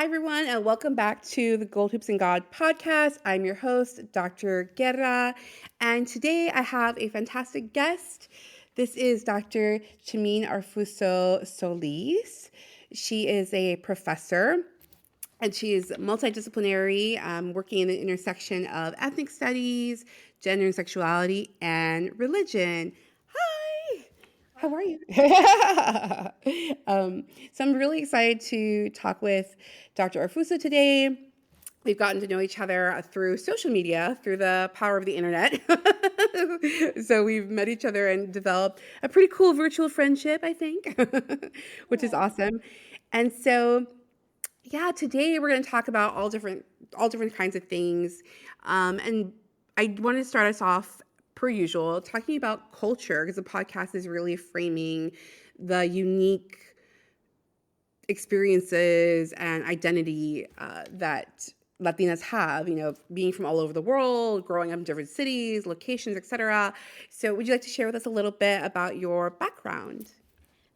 Hi, everyone, and welcome back to the Gold Hoops and God podcast. I'm your host, Dr. Guerra, and today I have a fantastic guest. This is Dr. Chimene Arfuso Solis. She is a professor and she is multidisciplinary, working in the intersection of ethnic studies, gender and sexuality, and religion. Hi! How are you? So I'm really excited to talk with Dr. Arfuso today. We've gotten to know each other through social media, through the power of the internet. So we've met each other and developed a pretty cool virtual friendship, I think, which is awesome. And so, yeah, today we're going to talk about all different kinds of things. And I want to start us off per usual, talking about culture, because the podcast is really framing the unique experiences and identity that Latinas have, being from all over the world, growing up in different cities, locations, etc. So would you like to share with us a little bit about your background?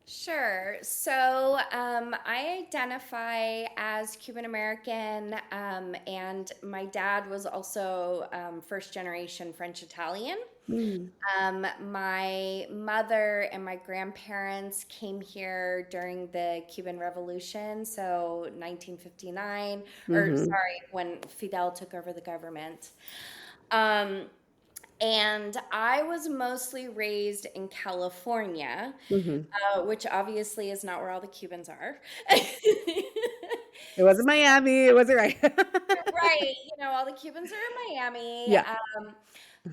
Sure. So I identify as Cuban American, and my dad was also first generation French Italian. Mm. My mother and my grandparents came here during the Cuban Revolution, so 1959, or Mm-hmm. sorry, when Fidel took over the government. Um, and I was mostly raised in California, Mm-hmm. which obviously is not where all the Cubans are. It wasn't Miami. It wasn't right. Right, all the Cubans are in Miami. Yeah.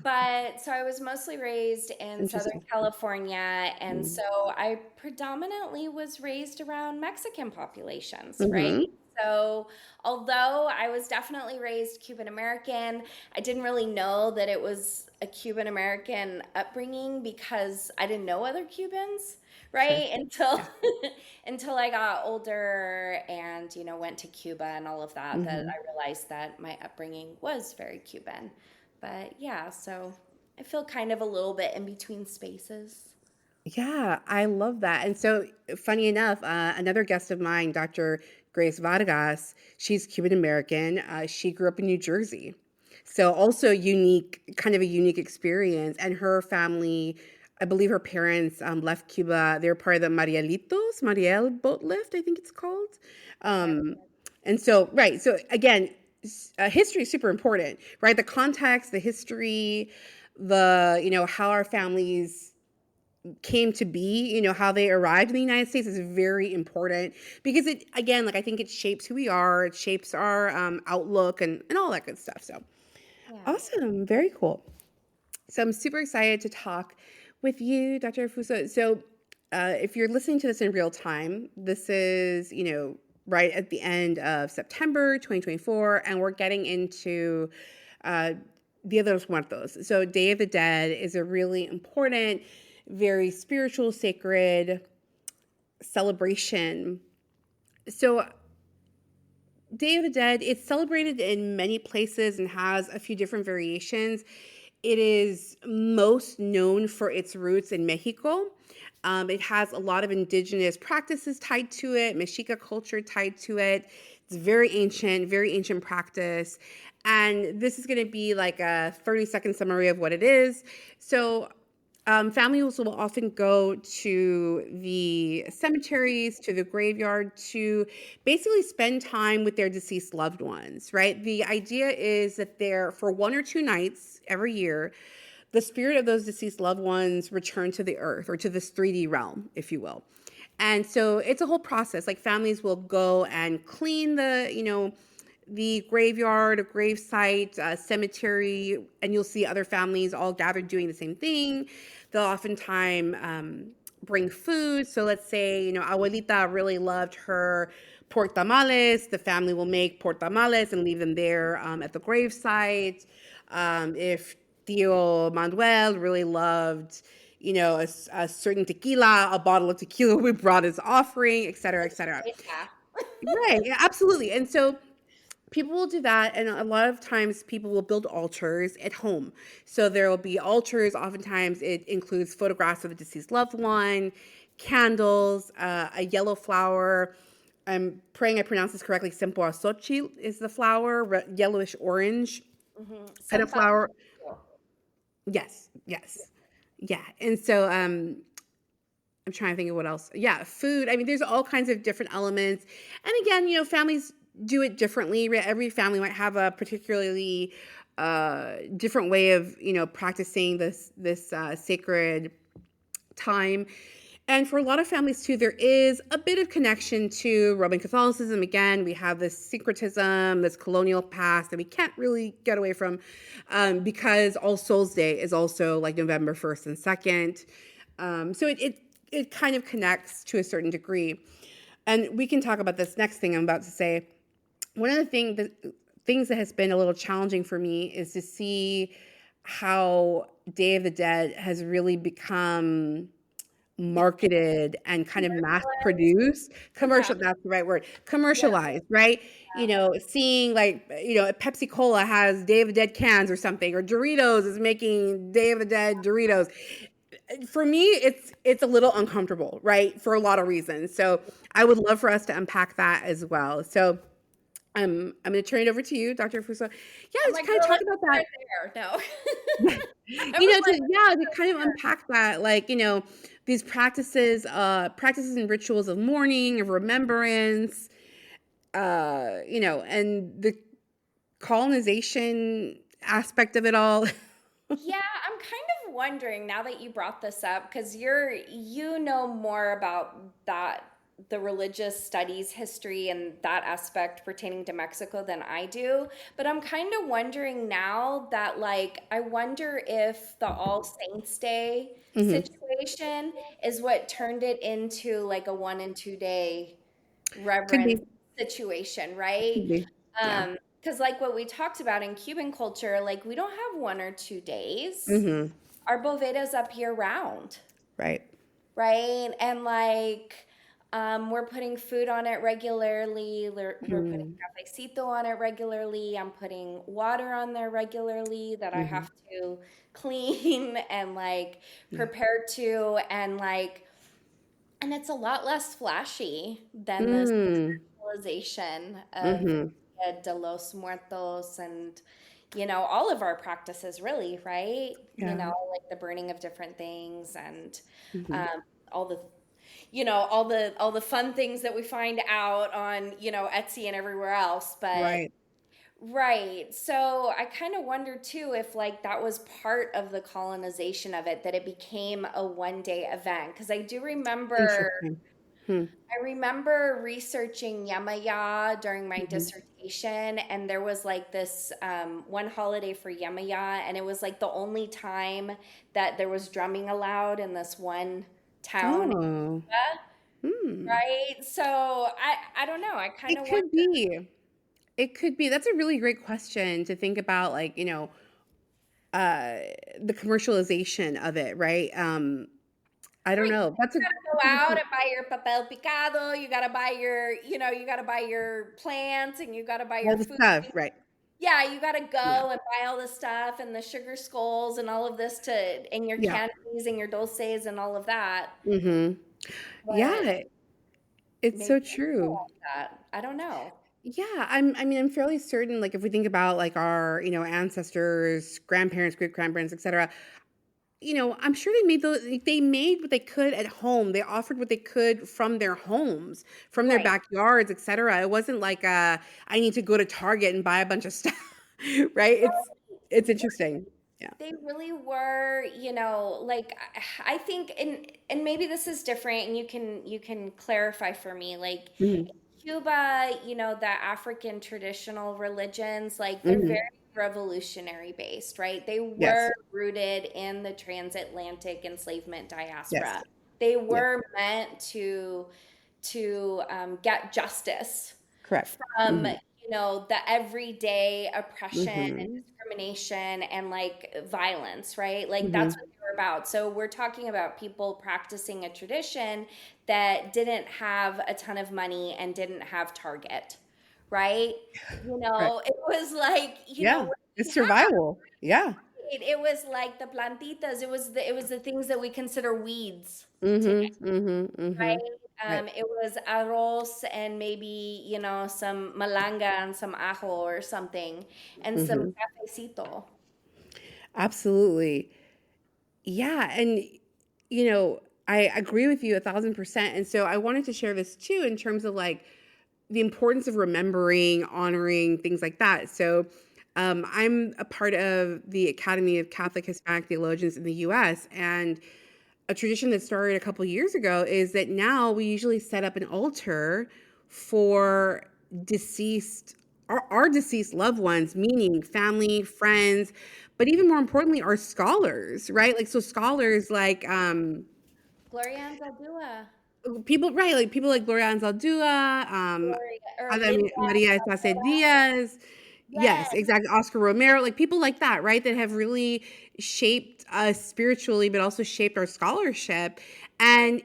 But so I was mostly raised in Southern Interesting. California, and Mm. so I predominantly was raised around Mexican populations, right? Mm-hmm. So although I was definitely raised Cuban American, I didn't really know that it was a Cuban American upbringing because I didn't know other Cubans, Sure. right? Until Yeah. until I got older and, went to Cuba and all of that, that Mm-hmm. I realized that my upbringing was very Cuban. But yeah, so I feel kind of a little bit in between spaces. Yeah, I love that. And so, funny enough, another guest of mine, Dr. Grace Vargas, she's Cuban American. She grew up in New Jersey. So, also unique, kind of a unique experience. And her family, I believe her parents left Cuba. They were part of the Mariel boat lift, I think it's called. Never. Um, and so, right. So, again, history is super important, right? The context, the history, how our families came to be, how they arrived in the United States is very important because it, again, like I think it shapes who we are, it shapes our outlook and all that good stuff. So Yeah. awesome, very cool. So I'm super excited to talk with you, Dr. Fuso. So if you're listening to this in real time, this is, right at the end of September 2024, and we're getting into uh, Dia de los Muertos. So Day of the Dead is a really important, very spiritual, sacred celebration. So Day of the Dead, it's celebrated in many places and has a few different variations. It is most known for its roots in Mexico. It has a lot of indigenous practices tied to it, Mexica culture tied to it. It's very ancient practice. And this is going to be like a 30-second summary of what it is. So families will often go to the cemeteries, to the graveyard to basically spend time with their deceased loved ones, right? The idea is that they're, for 1 or 2 nights every year, the spirit of those deceased loved ones return to the earth or to this 3D realm, if you will. And so it's a whole process. Like families will go and clean the graveyard, a grave site, a cemetery, and you'll see other families all gathered doing the same thing. They'll oftentimes bring food. So let's say, Abuelita really loved her pork tamales. The family will make pork tamales and leave them there at the grave site. If Tio Manuel really loved, a certain tequila, a bottle of tequila we brought as offering, et cetera, et cetera. Yeah. Right. Yeah, absolutely. And so people will do that, and a lot of times people will build altars at home. So there will be altars. Oftentimes it includes photographs of a deceased loved one, candles, a yellow flower, I'm praying I pronounce this correctly. Cempasúchil is the flower, yellowish orange kind of Senpai. flower. Yes, yes, yeah. And so I'm trying to think of what else. Yeah, food. I mean, there's all kinds of different elements. And again, families do it differently. Every family might have a particularly different way of, practicing this sacred time. And for a lot of families too, there is a bit of connection to Roman Catholicism. Again, we have this syncretism, this colonial past that we can't really get away from, because All Souls Day is also like November 1st and 2nd. So it kind of connects to a certain degree. And we can talk about this next thing I'm about to say. One of the things that has been a little challenging for me is to see how Day of the Dead has really become marketed and kind of mass produced. Yeah. That's the right word, Yeah. commercialized, right? Seeing like, Pepsi Cola has Day of the Dead cans or something, or Doritos is making Day of the Dead Doritos. For me, it's a little uncomfortable, right? For a lot of reasons. So I would love for us to unpack that as well. So I'm going to turn it over to you, Dr. Fuso. Yeah, I'm to like, kind of girl, talk let's about that. start there. No. I you was know, like, to yeah, to kind of unpack that, like, these practices and rituals of mourning, of remembrance, and the colonization aspect of it all. yeah, I'm kind of wondering now that you brought this up because you know more about that the religious studies history and that aspect pertaining to Mexico than I do. But I'm kind of wondering now that like I wonder if the All Saints Day hmm situation is what turned it into like a 1 and 2 day Could reverence be, situation, right? could be, yeah. Because like what we talked about in Cuban culture, like we don't have 1 or 2 days. hmm Our boveda's up year round, Right. right? And like we're putting food on it regularly. We're putting hmm cafecito on it regularly. I'm putting water on there regularly that I hmm have to clean and like Yeah. prepare to and like and it's a lot less flashy than this Mm. civilization of hmm Dia de los Muertos and all of our practices really, right? Yeah. Like the burning of different things and hmm um, all the all the fun things that we find out on Etsy and everywhere else, but Right. right. So I kind of wonder too if like that was part of the colonization of it, that it became a 1 day event. Because Interesting. Hmm. I remember researching Yamaya during my hmm dissertation, and there was like this one holiday for Yamaya, and it was like the only time that there was drumming allowed in this one town, Oh. Hmm. right? So I don't know. I kind It of wonder. could be. It could be. That's a really great question to think about, like, uh, the commercialization of it, right? I don't Right. know. You gotta go out and buy your papel picado. You gotta buy you gotta buy your plants, and you gotta buy All your the food. stuff, right? Yeah, you gotta Yeah. go and buy all this stuff and the sugar skulls and all of this and your Yeah. candies and your dulces and all of that. Mhm. But Yeah, it's maybe so it's not true. like that. I don't know. Yeah, I mean, I'm fairly certain, like, if we think about, like, our, ancestors, grandparents, great-grandparents, etcetera, I'm sure they made what they could at home. They offered what they could from their homes, from their Right. backyards, etcetera. It wasn't like, I need to go to Target and buy a bunch of stuff, right? It's interesting. Yeah. They really were, like I think and maybe this is different and you can clarify for me. Like Mhm. Cuba, the African traditional religions, like they're very Mhm. revolutionary based, right? They Yes. were rooted in the transatlantic enslavement Yes. diaspora. They Yes. were meant to get justice Correct. from Mhm. the everyday oppression and Mhm. discrimination and like violence, right? Like that's Mhm. what they were about. So we're talking about people practicing a tradition that didn't have a ton of money and didn't have Target, right? Right. It was like, Yeah. what It's we have, survival. Yeah. it was like the plantitas, it was the things that we consider weeds today, Mhm. Mhm. Mhm. right? Right. It was arroz and maybe, some malanga and some ajo or something and some Mhm. cafecito. Absolutely. Yeah, and I agree with you 1,000%. And so I wanted to share this too in terms of like the importance of remembering, honoring, things like that. So I'm a part of the Academy of Catholic Hispanic Theologians in the US. And a tradition that started a couple years ago is that now we usually set up an altar for deceased our deceased loved ones, meaning family, friends, but even more importantly, our scholars, right? Like so scholars like Gloria Anzaldúa. people, right, like people like Gloria Anzaldúa, Gloria, or Ada Linda Maria Sase Zamora. Diaz. Yes, Yes. exactly. Oscar Romero, like people like that, right? That have really shaped us spiritually, but also shaped our scholarship. Right. And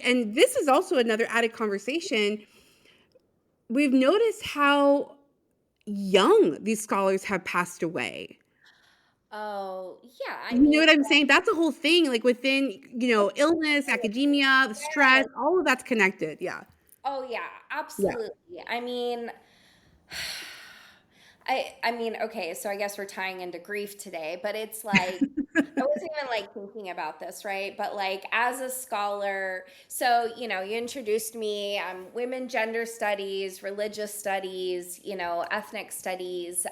and this is also another added conversation. We've noticed how young these scholars have passed away. Oh, yeah. I You know mean, what I'm saying? That's a whole thing, like within, it's illness, academia, the stress, yes. all of that's connected. Yeah. Oh, yeah, Yeah. absolutely. I mean, I mean, okay, so I guess we're tying into grief today, but it's like I wasn't even like thinking about this, right? But like as a scholar, so you introduced me, women gender studies, religious studies, ethnic studies,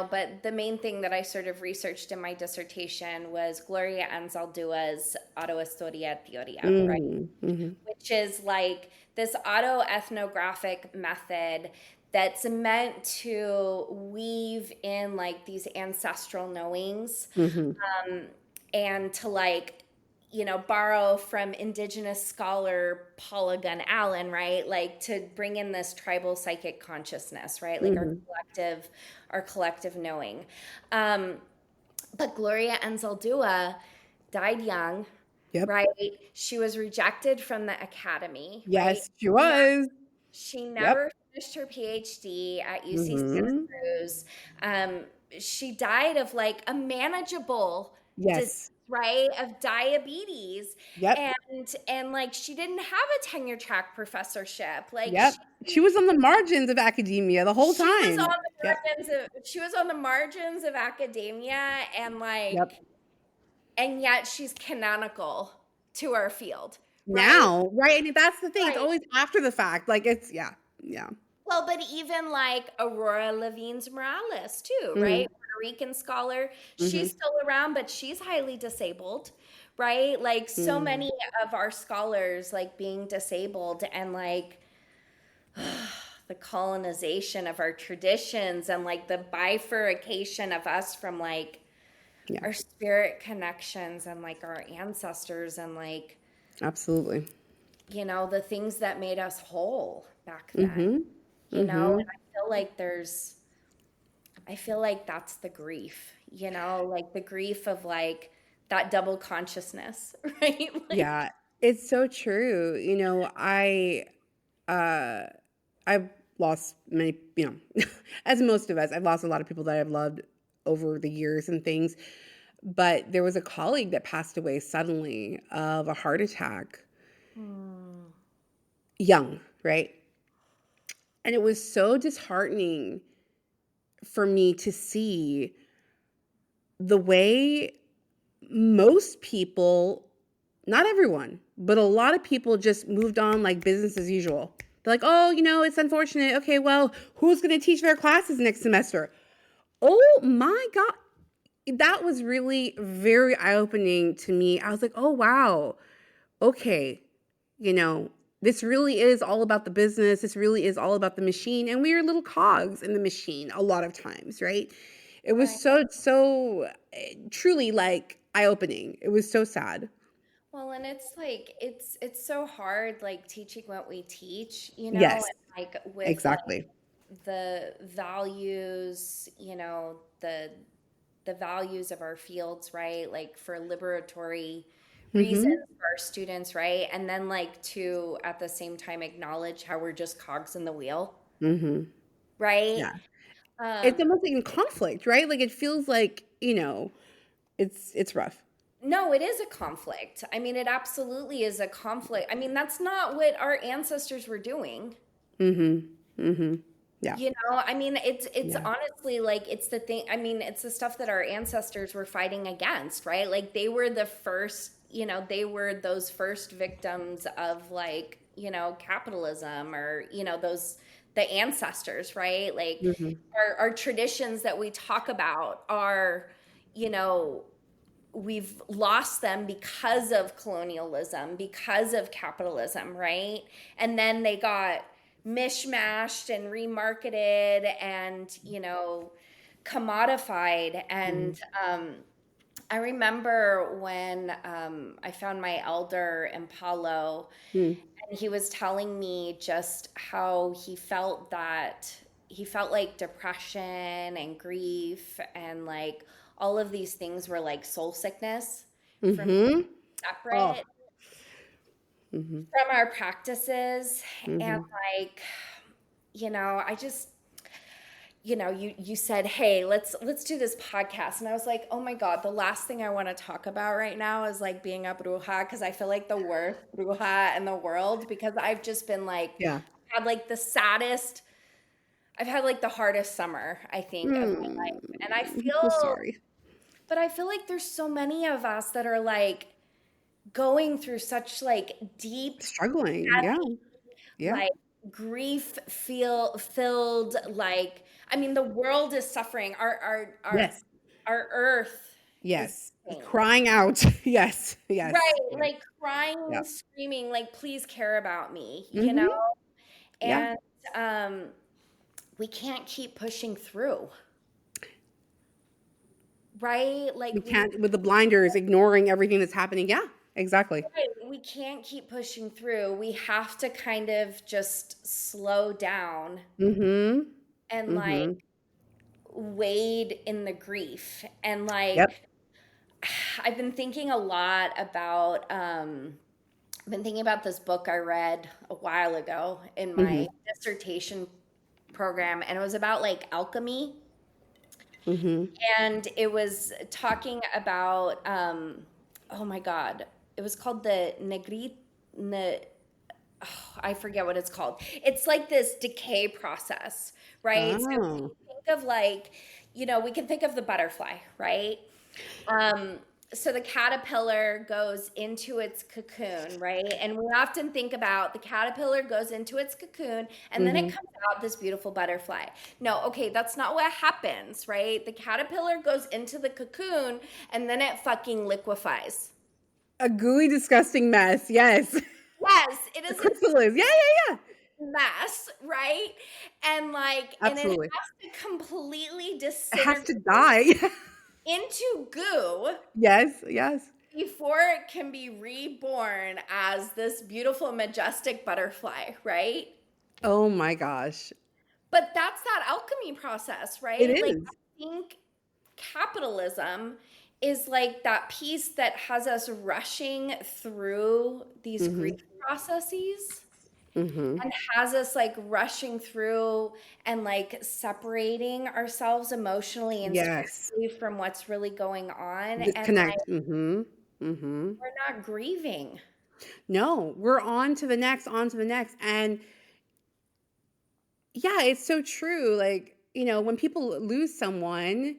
but the main thing that I sort of researched in my dissertation was Gloria Anzaldua's autohistoria teoria, right? Mhm, mhm, Which is like this autoethnographic method that's meant to weave in like these ancestral knowings, mhm, um, and to like borrow from indigenous scholar Paula Gunn Allen, right? Like to bring in this tribal psychic consciousness, right? Like mhm. our collective knowing. Um, but Gloria Anzaldúa died young, Yep. right? She was rejected from the academy, right? Yes, she was. She Yep. never finished her PhD at UC Santa Mhm. Cruz. Um, she died of like a manageable disease, Yes. right? Of diabetes. Yep. And like she didn't have a tenure track professorship. Like Yep. She was on the margins of academia the whole she was on time. the Yep. margins of academia, and Yep. like and yet she's canonical to our field, right? Now, right? And that's the thing. It's Right. always after the fact. Like it's yeah. Yeah. Well, but even like Aurora Levines Morales, too, Mhm. right? Puerto Rican scholar. She's Mhm. still around, but she's highly disabled, right? Like so Mm. many of our scholars, like being disabled, and like the colonization of our traditions, and like the bifurcation of us from like Yeah. our spirit connections and like our ancestors, and like, Absolutely. the things that made us whole back then, Mhm. and Mhm. I feel like that's the grief, like the grief of like that double consciousness, right? Like, Yeah. It's so true. Uh I've lost many, as most of us, I've lost a lot of people that I've loved over the years and things. But there was a colleague that passed away suddenly of a heart attack, hmm, young, right? And it was so disheartening for me to see the way most people, not everyone, but a lot of people just moved on like business as usual. They're like, oh, it's unfortunate. Okay, well, who's going to teach their classes next semester? Oh my God. That was really very eye opening to me. I was like, oh, wow. Okay, you know, this really is all about the business. This really is all about the machine. And we are little cogs in the machine a lot of times, right? It was right. so truly like eye opening. It was so sad. Well, and it's like it's so hard like teaching what we teach, Yes, and like with like exactly. the values, the values of our fields, right? Like for liberatory reasons Mm-hmm. for our students, right? And then like to at the same time acknowledge how we're just cogs in the wheel, Mm-hmm. right? Yeah. It's Um, almost like in conflict, right? Like it feels like, it's rough. No, it is a conflict. I mean, it absolutely is a conflict. I mean, that's not what our ancestors were doing. Mhm. Mhm. Yeah. You know, I mean, it's Yeah. honestly like it's the thing. I mean, it's the stuff that our ancestors were fighting against, right? Like they were the first, they were those first victims of like, capitalism or, those the ancestors, right? Like Mhm. our traditions that we talk about are, you know, we've lost them because of colonialism, because of capitalism, right? And then they got mishmashed and remarketed and, commodified. And Mhm. I remember when I found my elder in Palo, Mm. and he was telling me just how he felt like depression and grief and like all of these things were like soul sickness from Mhm. Oh. separate Mhm. from our practices. And Mhm. like, I just, you said, "Hey, let's do this podcast." And I was like, "Oh my God, the last thing I want to talk about right now is like being a bruja because I feel like the worst bruja in the world because I've just been like Yeah. had like the saddest I've had like the hardest summer, I think, of my life. And I I'm so feel sorry. but I feel like there's so many of us that are like going through such like deep, Struggling. Yeah. heavy, Yeah. like grief feel filled like I mean the world is suffering. Yes. Our earth is Yes. suffering. Crying out. Yes. Yes. Right, Yes. like Yeah. crying, screaming, like please care about me, Mhm. Yeah. And um we can't keep pushing through, right? We Like can't with the blinders ignoring everything that's happening. Yeah. Exactly. we can't keep pushing through. We have to kind of just slow down Mhm. and like Mhm. wade in the grief. And like Yep. I've been thinking a lot about I've been thinking about this book I read a while ago in my Mhm. dissertation program, and it was about like alchemy. Mhm. And it was talking about oh my god, it was called the ne, oh, I forget what it's called. It's like this decay process, right? So we Oh. think of like, we can think of the butterfly, right? Um, so the caterpillar goes into its cocoon, right? And we often think about the caterpillar goes into its cocoon and then it Mhm. comes out this beautiful butterfly. No, okay, that's not what happens, right? The caterpillar goes into the cocoon and then it fucking liquefies. A gooey, disgusting mess. Yes. Yes, it A is a chrysalis. Yeah. Yeah. Yeah. mess, right? And it Absolutely. has to completely It has disintegrate to die. into goo Yes. Yes. before it can be reborn as this beautiful, majestic butterfly, right? Oh my gosh. But that's that alchemy process, It right? Like, is. I think capitalism is like that piece that has us rushing through these grief Mhm. processes Mhm. and has us like rushing through and like separating ourselves emotionally and Yes. spiritually from what's really going on. And like, Disconnect. Mhm. Mhm. we're not grieving. No, we're on to the next, on to the next. And yeah, it's so true. Like, when people lose someone,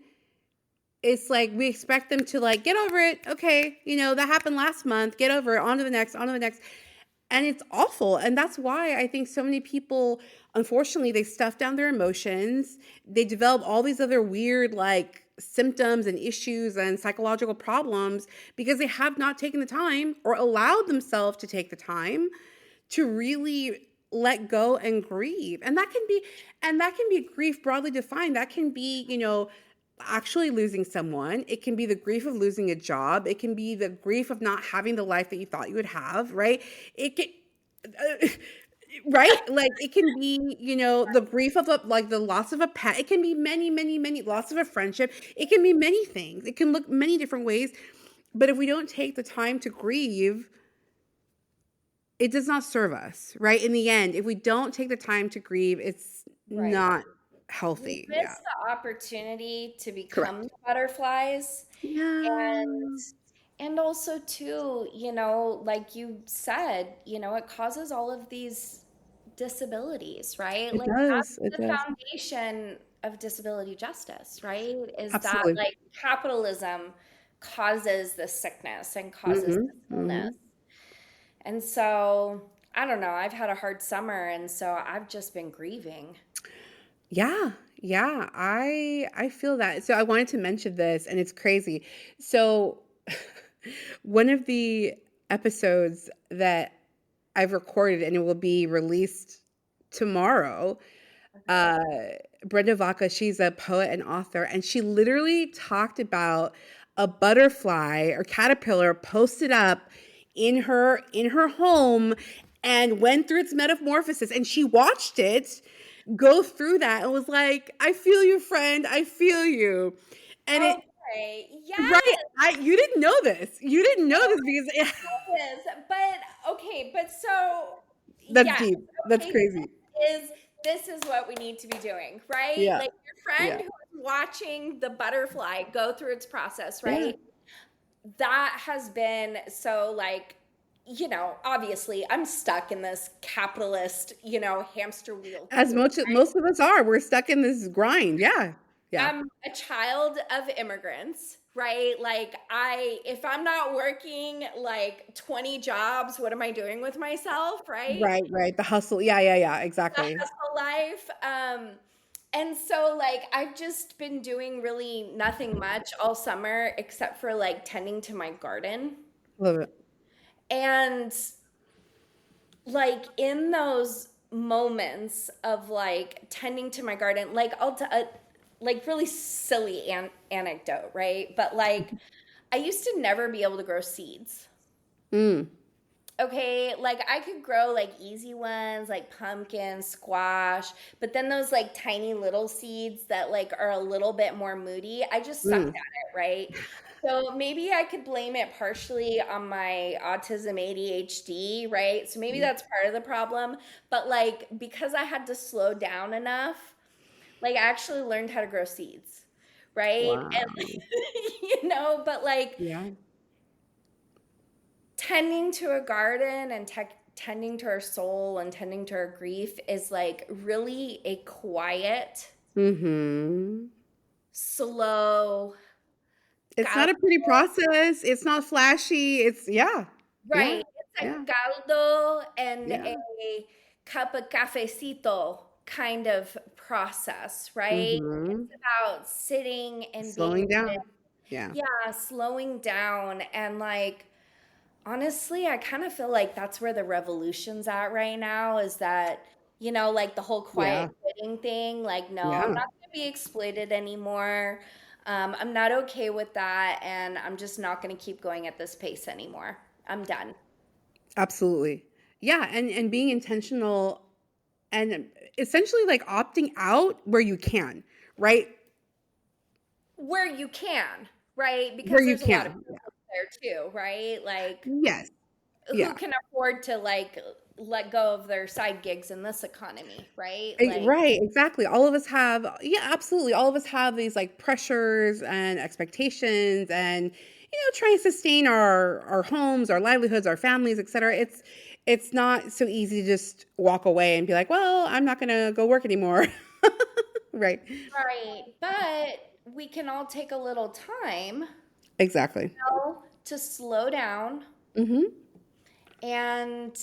it's like we expect them to like get over it. Okay, that happened last month. Get over it. On to the next, on to the next. And it's awful. And that's why I think so many people, unfortunately, they stuff down their emotions. They develop all these other weird, like, symptoms and issues and psychological problems because they have not taken the time or allowed themselves to take the time to really let go and grieve. And that can be grief broadly defined. That can be, actually losing someone. It can be the grief of losing a job. It can be the grief of not having the life that you thought you would have, right? It can right? Like it can be, the grief of like the loss of a pet. It can be many, many, many loss of a friendship. It can be many things. It can look many different ways. But if we don't take the time to grieve, it does not serve us, right? In the end, if we don't take the time to grieve, it's Right. not We healthy. Yeah. miss the opportunity to become Correct. the butterflies. Yeah. And And also too, like you said, it causes all of these disabilities, right? It Like does. It that's the does. foundation of disability justice, right? Is that Absolutely. like capitalism causes this sickness and causes Hmm. this illness. Hmm. And so, I don't know, I've had a hard summer and so I've just been grieving. Yeah. Yeah. I feel that. So I wanted to mention this, and it's crazy. So one of the episodes that I've recorded and it will be released tomorrow. Okay. Uh, Brenda Vaca, she's a poet and author, and she literally talked about a butterfly or caterpillar posted up in her home and went through its metamorphosis, and she watched it go through that and was like, "I feel you, friend. I feel you." And it Okay. right, Yes. you didn't know this. You didn't know this because Is, but okay, but so that's yes, deep. That's okay, crazy. this is what we need to be doing, right? Yeah. Like your friend Yeah. who's watching the butterfly go through its process, Yeah. right? That has been so like, obviously I'm stuck in this capitalist, hamster wheel As too. most of us are, we're stuck in this grind. Yeah. Yeah. I'm a child of immigrants, right? Like if I'm not working like 20 jobs, what am I doing with myself, right? Right, right. The hustle. Yeah, yeah, yeah. The Exactly. hustle life. And so like I've just been doing really nothing much all summer except for like tending to my garden. Love it. And like in those moments of like tending to my garden, like like really silly anecdote, right? But like I used to never be able to grow seeds. Mm, Okay, like I could grow like easy ones like pumpkin, squash, but then those like tiny little seeds that like are a little bit more moody, I just sucked mm. at it, right? So maybe I could blame it partially on my autism ADHD, right? So maybe that's part of the problem, but like because I had to slow down enough, like I actually learned how to grow seeds, right? And Wow. but like Yeah. tending to a garden and tending to our soul and tending to our grief is like really a quiet, Mm-hmm. slow, It's not a pretty caldo, process. It's not flashy. It's yeah. Yeah. right? It's a Yeah. caldo and Yeah. a cup of cafecito kind of process, right? Mm-hmm. It's about sitting and being, Slowing down. Yeah. yeah, slowing down and like honestly, I kind of feel like that's where the revolution's at right now is that, like the whole Yeah. quiet quitting thing, like, no, I'm Yeah. not going to be exploited anymore. I'm not okay with that. And I'm just not going to keep going at this pace anymore. I'm done. Absolutely. Yeah. And being intentional and essentially like opting out where you can, right? Where you can, right? Where Because you there's a lot of can. Yeah. people there too, right? Like, Yes. who Yeah. can afford to like let go of their side gigs in this economy, right? Like, Right, exactly. All of us have, yeah, absolutely. All of us have these like pressures and expectations and trying to sustain our homes, our livelihoods, our families, etc. It's not so easy to just walk away and be like, "Well, I'm not going to go work anymore." Right. right. But we can all take a little time, Exactly. to slow down Mhm. and,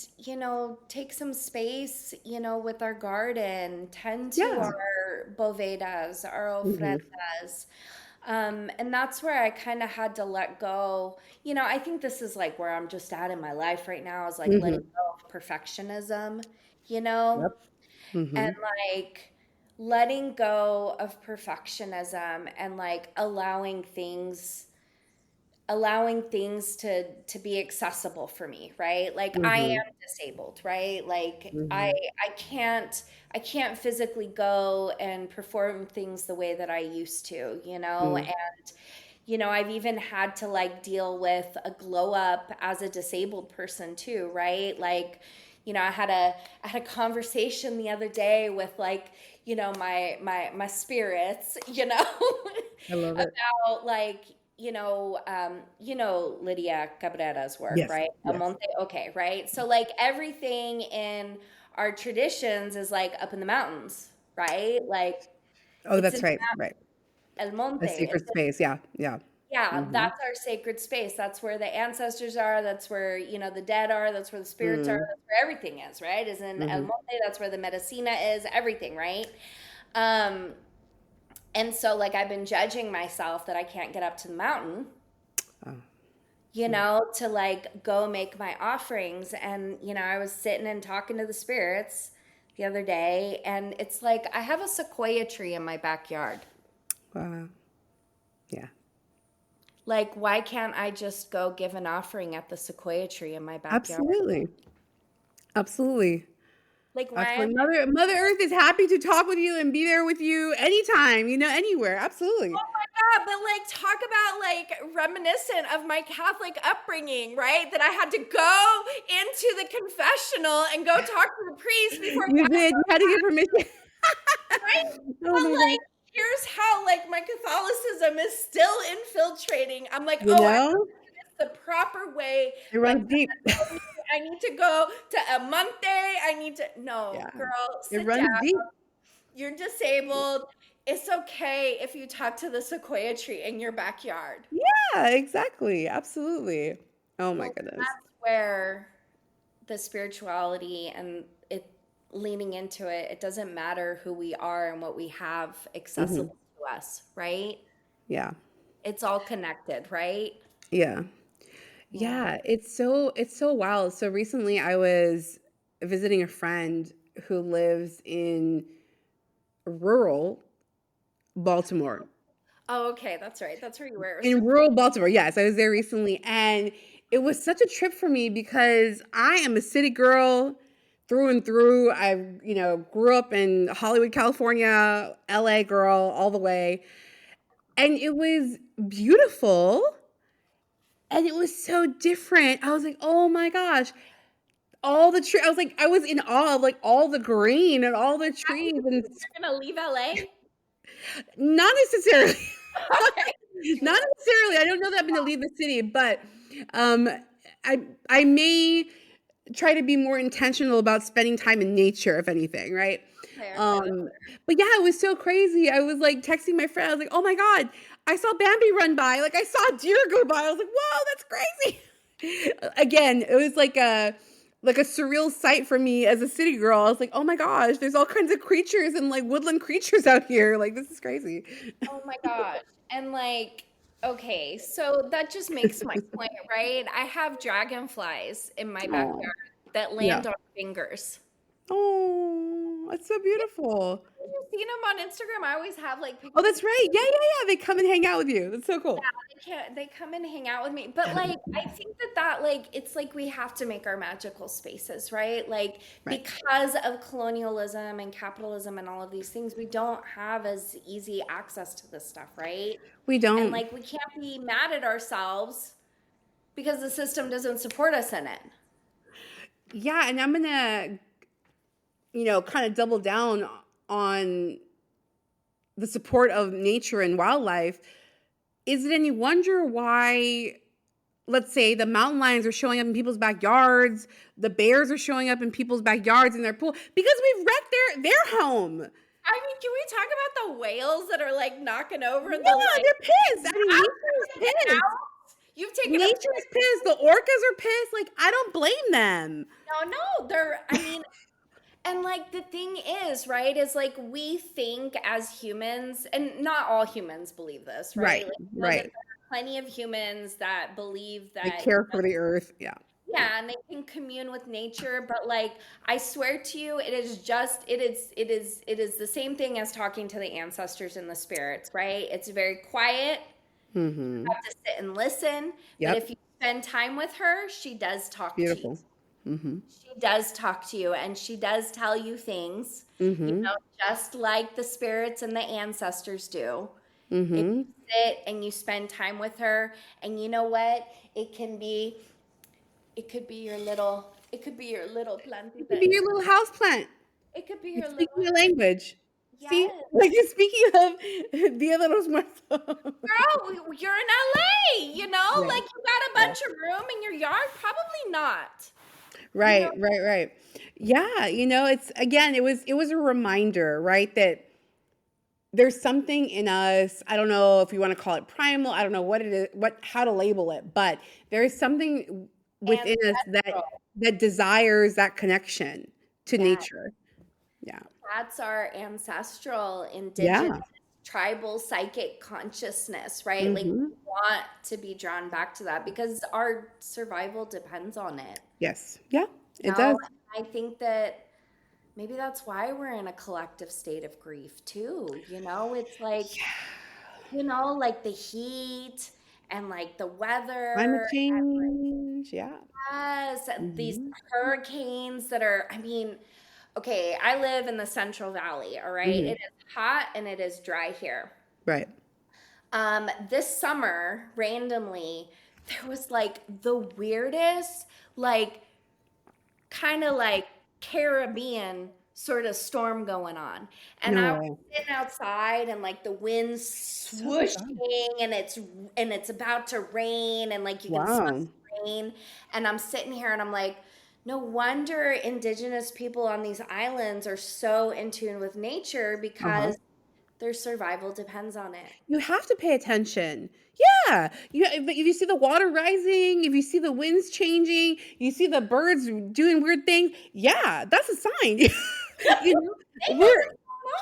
take some space, with our garden, tend to Yeah. our bovedas, our Mhm. ofrendas. And that's where I kind of had to let go. I think this is like where I'm just at in my life right now is like letting Mhm. go of perfectionism, you know? Yep. And Mhm. like letting go of perfectionism and like allowing things to be accessible for me, right? Like I am Mhm. disabled, right? Like I Mhm. I can't I can't physically go and perform things the way that I used to, Mhm. and I've even had to like deal with a glow up as a disabled person too, right? Like, I had a conversation the other day with like, my spirits, I love it. about like Lydia Cabrera's work, Yes. right? El Yes. Monte, okay, right? So like everything in our traditions is like up in the mountains, right? Like Oh, it's that's in right. Right. El A Monte. secret space. Yeah. Yeah. Yeah, Mm-hmm. that's our sacred space. That's where the ancestors are. That's where, the dead are. That's where the spirits are. Mm-hmm. That's where everything is, right? Is in El Mm-hmm. Monte. That's where the medicina is, everything, right? Um, and so like I've been judging myself that I can't get up to the mountain, Oh. to like go make my offerings. And, I was sitting and talking to the spirits the other day, and it's like I have a sequoia tree in my backyard. Wow. Yeah. Like, why can't I just go give an offering at the sequoia tree in my backyard? Absolutely. Absolutely. Like, why am Absolutely. I? Mother Earth is happy to talk with you and be there with you anytime, anywhere. Absolutely. Oh my God, but like, talk about like reminiscent of my Catholic upbringing, right? That I had to go into the confessional and go talk to the priest before You Mass, did. You had to get permission. right? Oh But my like, God. here's how like my Catholicism is still infiltrating. I'm like, You oh, I know, the proper way. it Like runs deep. I need to go to a monte. I need to no, Yeah. girl, It sit down. runs deep. You're disabled. It's okay if you talk to the sequoia tree in your backyard. Yeah, exactly. Absolutely. Oh my Well, goodness. that's where the spirituality and it leaning into it, it doesn't matter who we are and what we have Hmm. accessible to us, right? Yeah. It's all connected, right? Yeah. Yeah. Yeah. It's so wild. So recently I was visiting a friend who lives in rural Baltimore. Oh, okay, that's right. That's where you were. In rural Baltimore, yes, I was there recently, and it was such a trip for me because I am a city girl through and through. I, grew up in Hollywood, California, LA girl, all the way, and it was beautiful, and it was so different. I was like, oh my gosh, all the tree. I was like, I was in awe of like all the green and all the trees, and You're gonna leave LA? not necessarily. Okay. Not necessarily. I don't know that I'm going to leave the city, but um, I may try to be more intentional about spending time in nature, if anything, right? Fair, fair. Um, but yeah, it was so crazy. I was like texting my friend. I was like, "Oh my god, I saw Bambi run by. Like I saw a deer go by. I was like, whoa, that's crazy." Again, it was like a surreal sight for me as a city girl. I was like, "Oh my gosh, there's all kinds of creatures and like woodland creatures out here. Like this is crazy." Oh my gosh. And like, okay, so that just makes my point, right? I have dragonflies in my Oh, backyard that yeah. land on fingers. Oh, that's so beautiful. Have you seen them on Instagram? I always have like Oh, pictures of that's right. Yeah, yeah, yeah. They come and hang out with you. That's so cool. they come and hang out with me. But like I think that like it's like we have to make our magical spaces, right? Like Right. because of colonialism and capitalism and all of these things, we don't have as easy access to this stuff, right? We And don't. like we can't be mad at ourselves because the system doesn't support us in it. Yeah, and I'm gonna, kind of double down on the support of nature and wildlife. Is it any wonder why, let's say, the mountain lions are showing up in people's backyards, the bears are showing up in people's backyards in their pool because we've wrecked their home. I mean, can we talk about the whales that are like knocking over Yeah, the like they're pissed. I mean, nature is pissed. you've taken a Nature is pissed. The orcas are pissed. Like, I don't blame them. no, they're I mean, and like the thing is, right, is like we think as humans, and not all humans believe this, right? Right, Like that there right. are plenty of humans that believe They that, care for the earth. Yeah. yeah, and they can commune with nature, but like I swear to you, it is the same thing as talking to the ancestors and the spirits, right? It's very quiet. Mm-hmm. You have to sit and listen, but Yep. if you spend time with her, she does talk to you. Beautiful. Mm-hmm. She does talk to you and she does tell you things, Mm-hmm. just like the spirits and the ancestors do. If Mm-hmm. you sit and you spend time with her, and you know what? It could be your little It plantita could be in your your, little house plant. it could be your It's little, speaking your language. See, Yes. like speaking of Dia de los Muertos. Girl, you're in LA, Yeah, like you got a yeah. bunch of room in your yard? Probably not. You know, Right, right, right. Yeah, it's again, it was a reminder, right, that there's something in us. I don't know if you want to call it primal. I don't know what it is, how to label it, but there is something within us that ancestral. desires that connection to Yeah, nature. Yeah. that's our ancestral, indigenous, Yeah. tribal, psychic consciousness, right? Like we Mhm. want to be drawn back to that because our survival depends on it. Yes. Yeah, You it know, does. I think that maybe that's why we're in a collective state of grief too. It's like, like the heat and like the Climate weather. change. Yeah. Yes, these Mhm. hurricanes that are, I mean, okay, I live in the Central Valley, all right? Mhm. It is hot and it is dry here. Right. This summer, randomly, there was like the weirdest, like kind of like Caribbean sort of storm going on. And No I was way. sitting outside and like the wind's So bizarre. swooshing and it's about to rain and like you can smell Wow. the rain. And I'm sitting here and I'm like, no wonder indigenous people on these islands are so in tune with nature Uh-huh. because their survival depends on it. You have to pay attention. Yeah. But if you see the water rising, if you see the winds changing, you see the birds doing weird things, yeah, that's a sign. you know, They know we're what's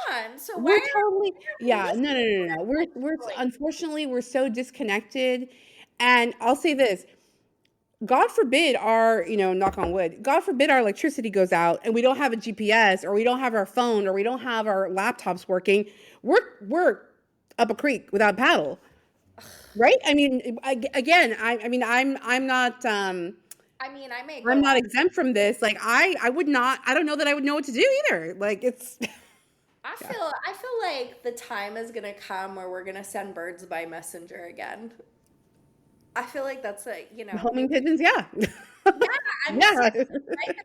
going on. So we're totally why aren't we yeah, no, listening no, to no, no, no. it? We're Like, unfortunately we're so disconnected. And I'll say this, God forbid our, knock on wood, God forbid our electricity goes out and we don't have a GPS or we don't have our phone or we don't have our laptops working. We're up a creek without paddle, right? I mean, again, I mean, I mean, I may I'm go not off. exempt from this. Like, I would not. I don't know that I would know what to do either. Like, it's yeah. I feel like the time is gonna come where we're gonna send birds by messenger again. I feel like that's Homing maybe. pigeons, yeah, Yeah, I'm yeah. serious, right?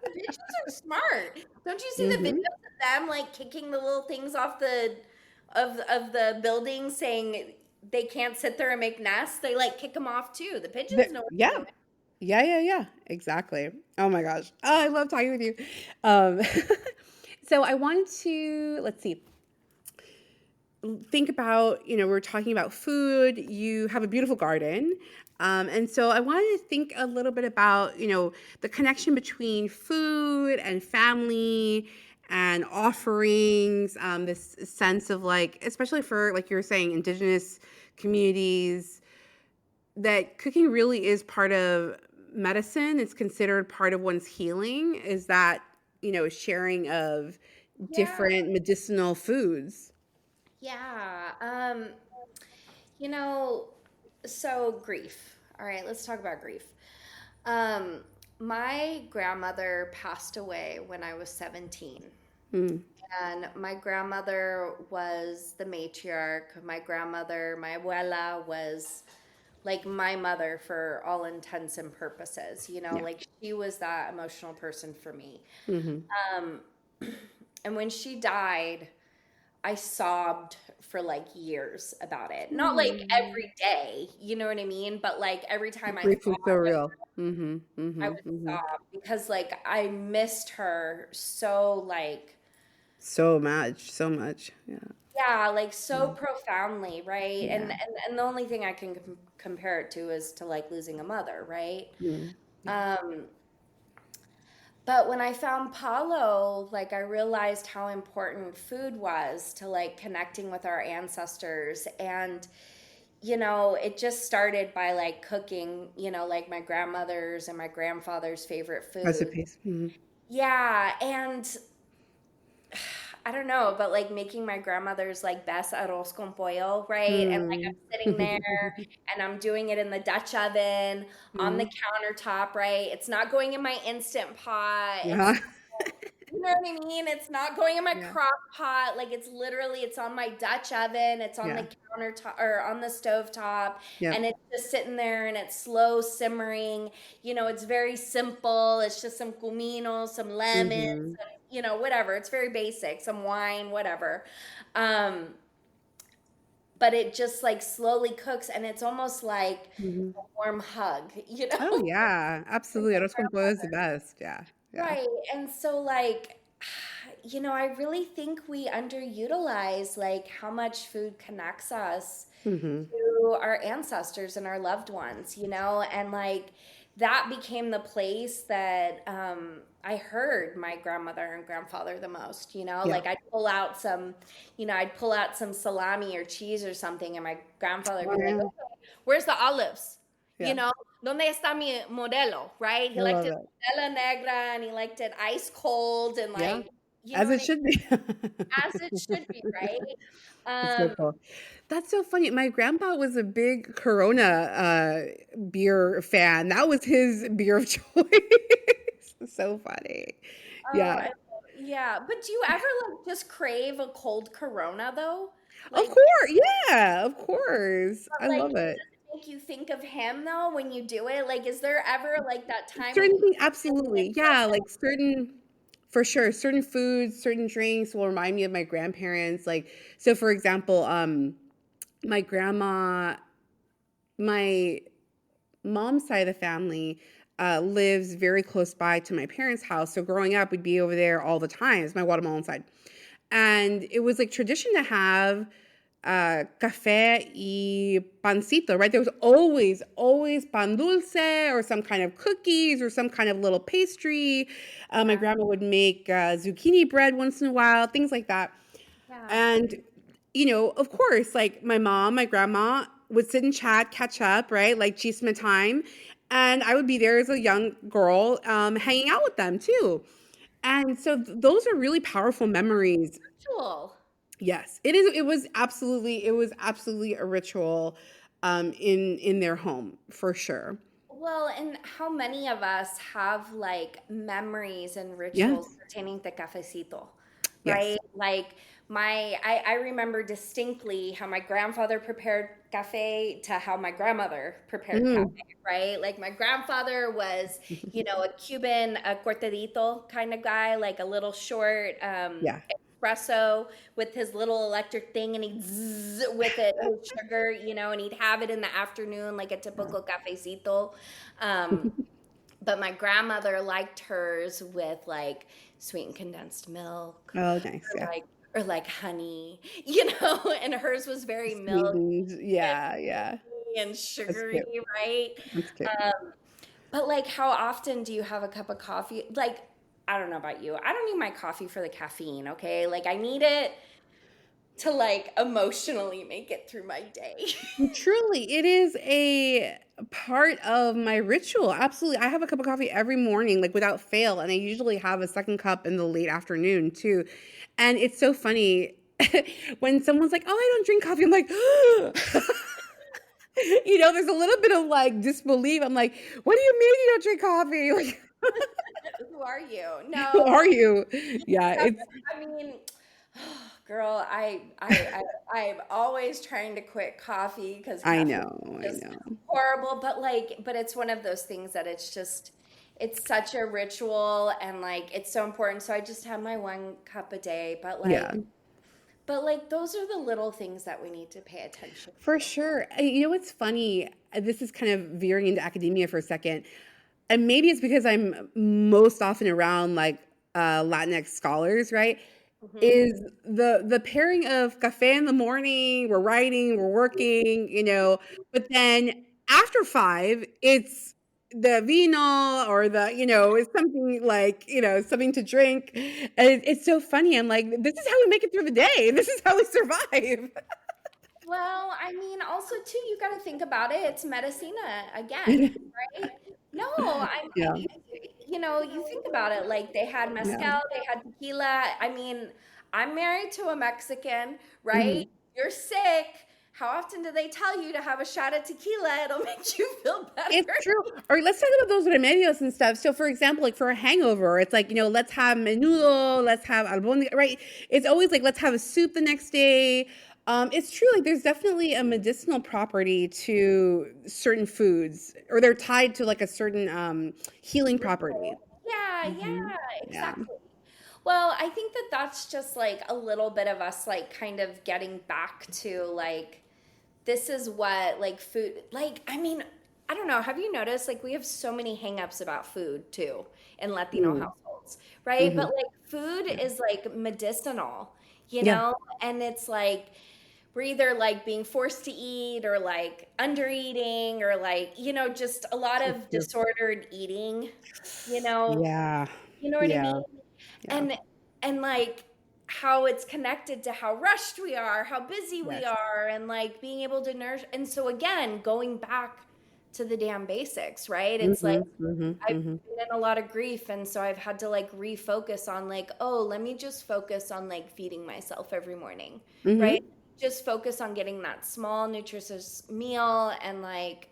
The pigeons are smart. Don't you see the videos hmm of them like kicking the little things off of the building, saying they can't sit there and make nests? They like kick them off too. The pigeons know what Yeah, they're doing. yeah, yeah, yeah. Exactly. Oh my gosh. Oh, I love talking with you. Um, so I wanted to let's see. Think about, we're talking about food. You have a beautiful garden. And so I wanted to think a little bit about, the connection between food and family and offerings, this sense of like, especially for, like you were saying, indigenous communities, that cooking really is part of medicine. It's considered part of one's healing, is that, sharing of Yeah, different medicinal foods. yeah. You know, so grief. All right, let's talk about grief. Um, my grandmother passed away when I was 17. Mm. And my grandmother was the matriarch. My grandmother, my abuela, was like my mother for all intents and purposes. Yeah. Like she was that emotional person for me. Mhm. Um, and when she died, I sobbed for like years about it. Not like Mm. every day, you know what I mean? But like every time I Grief is thought so of real. her, Mhm. I Mhm. would Mhm. sob because like I missed her so like So much, so much. Yeah. yeah, like so Mm. profoundly, right? And Yeah. and the only thing I can compare it to is to like losing a mother, right? Mm. Yeah. Um but when I found Palo, like I realized how important food was to like connecting with our ancestors. And it just started by like cooking, like my grandmother's and my grandfather's favorite food. Recipes. Mhm. Yeah, and I don't know, but like making my grandmother's like best arroz con pollo, right? And like Mm. I'm sitting there and I'm doing it in the Dutch oven on the Mhm. countertop, right? It's not going in my instant pot. It's Yeah. You know what I mean? It's not going in my Yeah. crock pot. Like it's on my Dutch oven. It's on Yeah. the countertop or on the stove top, Yep. and it's just sitting there and it's slow simmering. It's very simple. It's just some cumino, some lemon, Mhm. you know, whatever. It's very basic, some wine, whatever. Um, but it just like slowly cooks and it's almost like Mhm. a warm hug, you know, Oh, yeah, from absolutely. your Arroz con pollo is the grandmother. best. Yeah, yeah. Right. And so like you know, I really think we underutilize like how much food connects us Mhm. to our ancestors and our loved ones, you know, and like that became the place that I heard my grandmother and grandfather the most, you know, Yeah. like I'd pull out some, you know, I'd pull out some salami or cheese or something, and my grandfather would Oh, be like, yeah. okay, where's the olives? You Yeah. know, ¿Dónde está mi modelo? Right? He I liked love his it. modelo negra and he liked it ice cold and Yeah, like, you know as what it I mean? should be. As it should be, right? It's so Um, cool. That's so funny. My grandpa was a big Corona, beer fan. That was his beer of choice. So funny. Oh, Yeah. yeah. But do you ever like just crave a cold Corona though? Of Like, course. Yeah, of course. but I like, love does it. it make you think of him though when you do it? Like, is there ever like that time when Certain you things, really like absolutely. love Yeah, him? like certain for sure, certain foods, certain drinks will remind me of my grandparents. Like, so for example, my grandma, my mom's side of the family lives very close by to my parents' house. So growing up, we'd be over there all the time. It's my Guatemalan side. And it was like tradition to have café y pancito, right? There was always pan dulce or some kind of cookies or some kind of little pastry. My Yeah, grandma would make zucchini bread once in a while, things like that. yeah. And, you know, of course, like my mom, my grandma would sit and chat, catch up, right? Like chisme time. And I would be there as a young girl, hanging out with them too. And so those are really powerful memories. Ritual. Yes, it is. It was absolutely a ritual, in their home for sure. Well, and how many of us have like memories and rituals Yes, pertaining to cafecito, yes. right? Like I remember distinctly how my grandfather prepared cafe to how my grandmother prepared cafe, Mm, right? Like my grandfather was, you know, a Cuban, a cortadito kind of guy, like a little short yeah. espresso with his little electric thing, and he'd zzz with it, his sugar, you know, and he'd have it in the afternoon like a typical cafecito. Um, but my grandmother liked hers with like sweetened condensed milk Oh, nice. Yeah. or like honey, you know, and hers was very milky Sweetened. Yeah, yeah. and That's sugary, cute. right? That's cute. But like, how often do you have a cup of coffee? Like, I don't know about you. I don't need my coffee for the caffeine, okay? Like, I need it to like emotionally make it through my day. Truly, it is a part of my ritual. Absolutely. I have a cup of coffee every morning, like without fail. And I usually have a second cup in the late afternoon too. And it's so funny when someone's like, oh, I don't drink coffee. I'm like, there's a little bit of like disbelief. I'm like, what do you mean you don't drink coffee? Like, Who are you? who No, are you? Yeah, have, it's, I mean, girl, I'm always trying to quit coffee because I caffeine know, I is just know. horrible. But like, but it's one of those things that it's such a ritual and like it's so important. So I just have my one cup a day. Yeah. But like, those are the little things that we need to pay attention For to. sure. You know what's funny? This is kind of veering into academia for a second. And maybe it's because I'm most often around like Latinx scholars, right? Hmm. Is the pairing of cafe in the morning, we're writing, we're working, but then after 5, it's the vino or it's something like, something to drink. And it's so funny. I'm like, this is how we make it through the day. This is how we survive. Well, I mean, also too, you got to think about it. It's medicina again, right? No, Yeah. you know, you think about it. Like they had Yeah. mezcal, they had tequila. I mean, I'm married to a Mexican, right? Mhm. You're sick. How often do they tell you to have a shot of tequila? It'll make you feel It's better. true. Or let's talk about those remedios and stuff. So, for example, like for a hangover, it's like, let's have menudo, let's have albóndiga, right? It's always like, let's have a soup the next day. It's true. Like, there's definitely a medicinal property to certain foods, or they're tied to like a certain healing property. Ritual. Yeah, Hmm. yeah, Yeah. exactly. Well, I think that that's just like a little bit of us like kind of getting back to like this is what like food like I mean, I don't know, have you noticed like we have so many hangups about food too in Latino Mm. households, right? But Mhm. like food Yeah. is like medicinal, you Yeah. know? And it's like we're either like being forced to eat or like under eating or like, just a lot So of true. disordered eating, you know, Yeah. you know what I mean? Yeah. Yeah. And like how it's connected to how rushed we are, how busy we Yes. are, and like being able to nourish. And so again, going back to the damn basics, right? It's like Mhm. Mhm. I've Mhm. been in a lot of grief, and so I've had to like refocus on like, oh, let me just focus on like feeding myself every morning, right? Mhm. Just focus on getting that small nutritious meal and like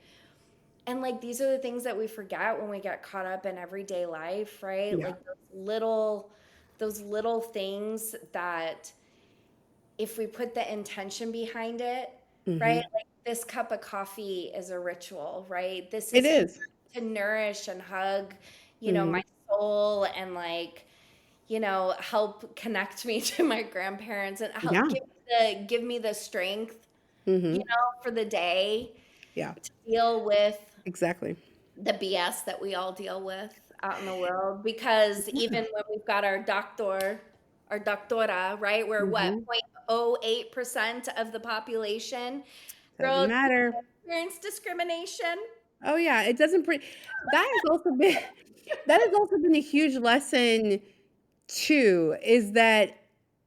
these are the things that we forget when we get caught up in everyday life, right? Yeah. Like those little things that if we put the intention behind it, right? Mhm. Like this cup of coffee is a ritual, right? This It is here is. to nourish and hug, my Mhm. soul and like, help connect me to my grandparents and help Yeah. give me the strength, Mhm. for the day Yeah. to deal with Exactly. the BS that we all deal with out in the world. Because Yeah. even when we've got our doctora, right? We're what, Mhm. 0.08% of the population. Doesn't Girl, matter. experience discrimination. Oh yeah, it doesn't bring that has also been that has also been a huge lesson too, is that,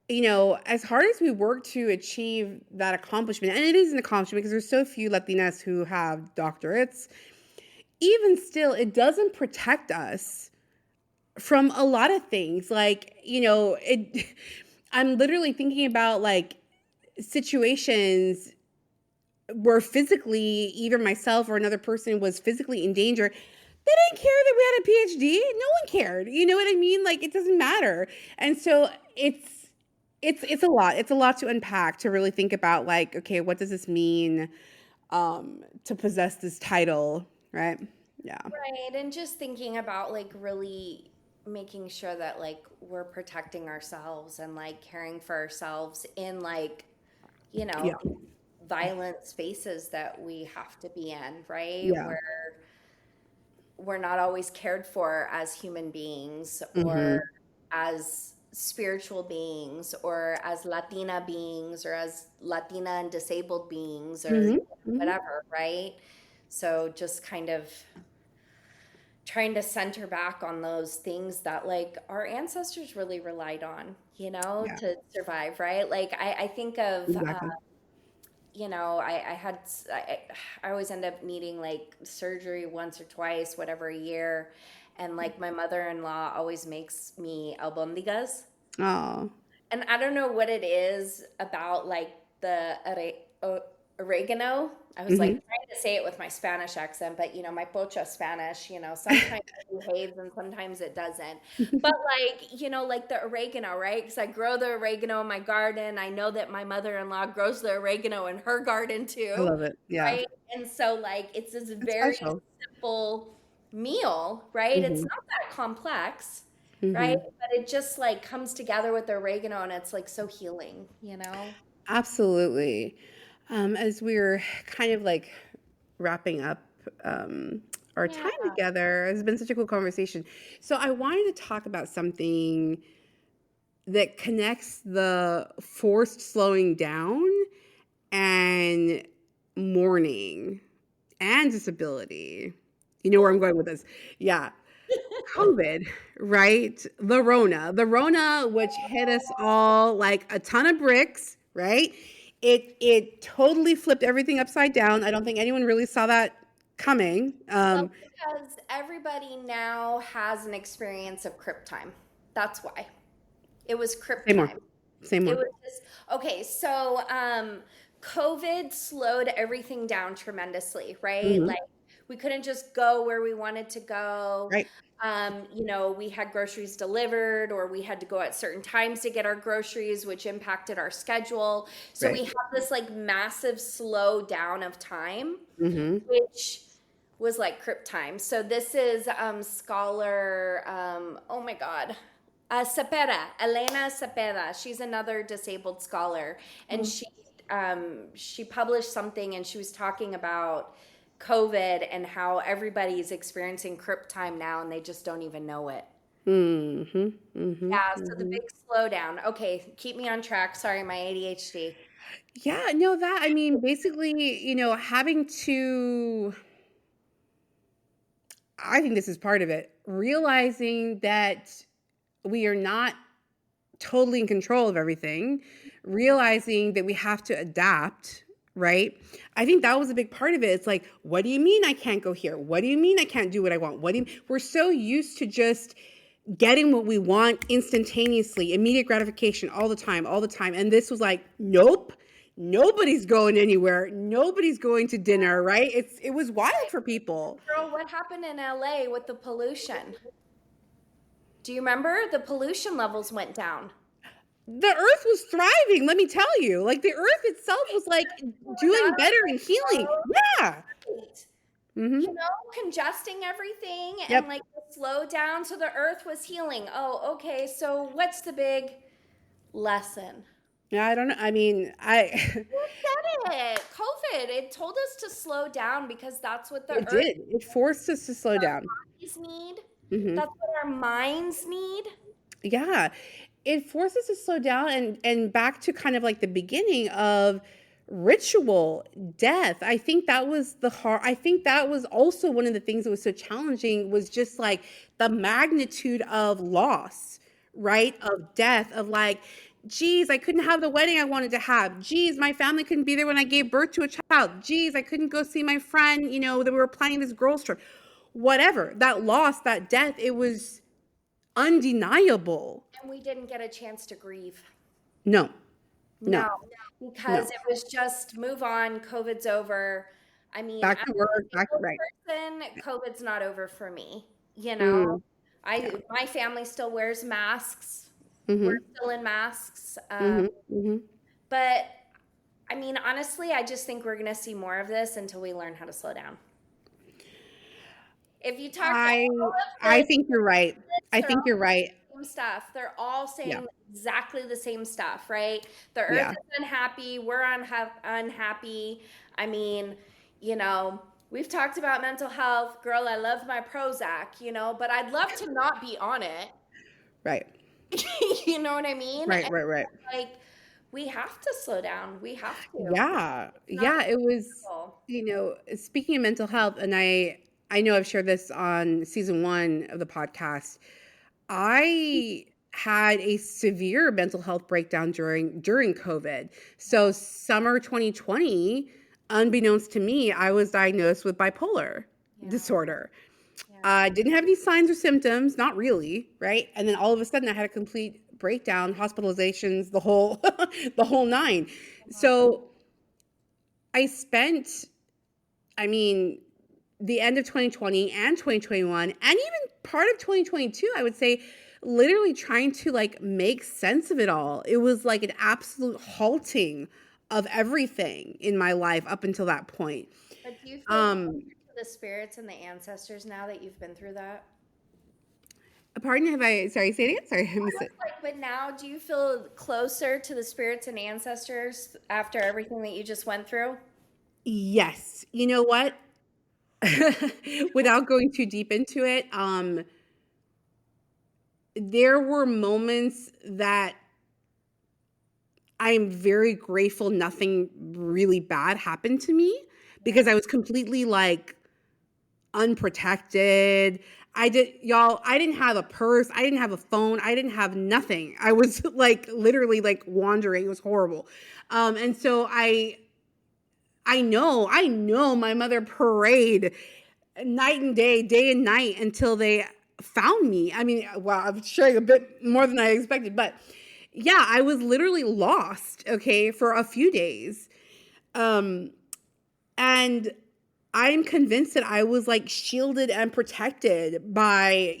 as hard as we work to achieve that accomplishment, and it is an accomplishment because there's so few Latinas who have doctorates, even still, it doesn't protect us from a lot of things. Like, I'm literally thinking about like situations where physically either myself or another person was physically in danger. They didn't care that we had a PhD. No one cared. You know what I mean? Like it doesn't matter. And so it's a lot. It's a lot to unpack to really think about like, okay, what does this mean to possess this title, right? Yeah. Right. And just thinking about like really making sure that like we're protecting ourselves and like caring for ourselves in like, Yeah. these violent spaces that we have to be in, right? Yeah. Where we're not always cared for as human beings or Mhm. as spiritual beings or as Latina beings or as Latina and disabled beings or Mhm. Mhm. whatever, right? So just kind of trying to center back on those things that like our ancestors really relied on, Yeah. to survive, right? Like I think of Exactly. I always end up needing like surgery once or twice, whatever a year. And like my mother-in-law always makes me albondigas. Oh. And I don't know what it is about like the oregano. I was like Mhm. trying to say it with my Spanish accent, but my pocha Spanish, sometimes it behaves and sometimes it doesn't. But like, like the oregano, right? Because I grow the oregano in my garden. I know that my mother-in-law grows the oregano in her garden I too, love it. Yeah. right? And so like it's this It's very special. simple meal, right? It's Mhm. not that complex, right? Mhm. But it just like comes together with the oregano and it's like so healing. Absolutely. As we're kind of like wrapping up our Yeah. time together, it's been such a cool conversation. So I wanted to talk about something that connects the forced slowing down and mourning and disability. You know where I'm Oh, going with this. Yeah. COVID, right? The Rona, which hit us all like a ton of bricks, right? It totally flipped everything upside down. I don't think anyone really saw that coming. well, because everybody now has an experience of crypt time. That's why. It was crypt Say more. time. Say It more. was just okay. So, COVID slowed everything down tremendously, right? Hmm. Like we couldn't just go where we wanted to go. Right. We had groceries delivered, or we had to go at certain times to get our groceries, which impacted our schedule. So we Right. had this like massive slow down of time, Hmm. which was like crypt time. So this is scholar. Oh my God. Cepeda, Elena Cepeda. She's another disabled scholar, and she published something, and she was talking about COVID and how everybody's experiencing crip time now, and they just don't even know it. Mm-hmm. Mm-hmm. Yeah, so the Mm-hmm. big slowdown. Okay, keep me on track. Sorry, my ADHD. Yeah, no, that, I mean, basically, having to, I think this is part of it, realizing that we are not totally in control of everything, realizing that we have to adapt, right? I think that was a big part of it. It's like, what do you mean I can't go here? What do you mean I can't do what I want? We're so used to just getting what we want instantaneously, immediate gratification all the time, all the time. And this was like, nope. Nobody's going anywhere. Nobody's going to dinner, right? It was wild for people. Girl, what happened in LA with the pollution? Do you remember? The pollution levels went down. The earth was thriving, let me tell you. Like the earth itself was like We're not doing on better and the healing. Yeah. road. Mm-hmm. Congesting everything and Yep. like slow down so the earth was healing. Oh, okay. So what's the big lesson? Yeah, I don't know. I mean, I Who said it? COVID. It told us to slow down because that's what the it earth did. It forced us to slow down. bodies need. Mm-hmm. That's what our minds need. Yeah. It forces us to slow down and back to kind of like the beginning of ritual death. I think that was I think that was also one of the things that was so challenging, was just like the magnitude of loss, right? Of death, of like, geez, I couldn't have the wedding I wanted to have. Geez, my family couldn't be there when I gave birth to a child. Geez, I couldn't go see my friend, that we were planning this girls trip. Whatever. That loss, that death, it was undeniable. And we didn't get a chance to grieve. No, no, No, because no. it was just move on, COVID's over. I mean, Back as to a work, back, disabled right. person, COVID's not over for me. You know, Mm, yeah. my family still wears masks. We're Mhm. still in masks. Mhm. Mhm. But I mean, honestly, I just think we're going to see more of this until we learn how to slow down. If you talk to I all I of the think you're right. I they're think all you're right. same stuff. They're all Yeah. saying exactly the same stuff, right? The earth Yeah. is unhappy. We're unhappy. I mean, we've talked about mental health. Girl, I love my Prozac, but I'd love to not be on it. Right. You know what I mean? Right, And right, right. like, we have to slow down. We have to. Yeah. It's not Yeah, it was, possible. speaking of mental health, and I know I've shared this on season 1 of the podcast. I had a severe mental health breakdown during COVID. So summer 2020, unbeknownst to me, I was diagnosed with bipolar Yeah, disorder. yeah. I didn't have any signs or symptoms, not really, right? And then all of a sudden I had a complete breakdown, hospitalizations, the whole the whole nine. So I spent, I mean, the end of 2020 and 2021 and even part of 2022, I would say, literally trying to like make sense of it all. It was like an absolute halting of everything in my life up until that point. But do you feel closer Um, to the spirits and the ancestors now that you've been through that? Pardon, sorry, say it again? Sorry, I missed it. But now, do you feel closer to the spirits and ancestors after everything that you just went through? Yes. You know what? Without going too deep into it, there were moments that I'm very grateful nothing really bad happened to me, Yeah. because I was completely like unprotected. I didn't have a purse, I didn't have a phone, I didn't have nothing. I was like literally like wandering. It was horrible. And so I know my mother prayed night and day and night until they found me. I mean, wow, I'm sharing a bit more than I expected, but yeah, I was literally lost, okay, for a few days. Um, and I'm convinced that I was like shielded and protected by,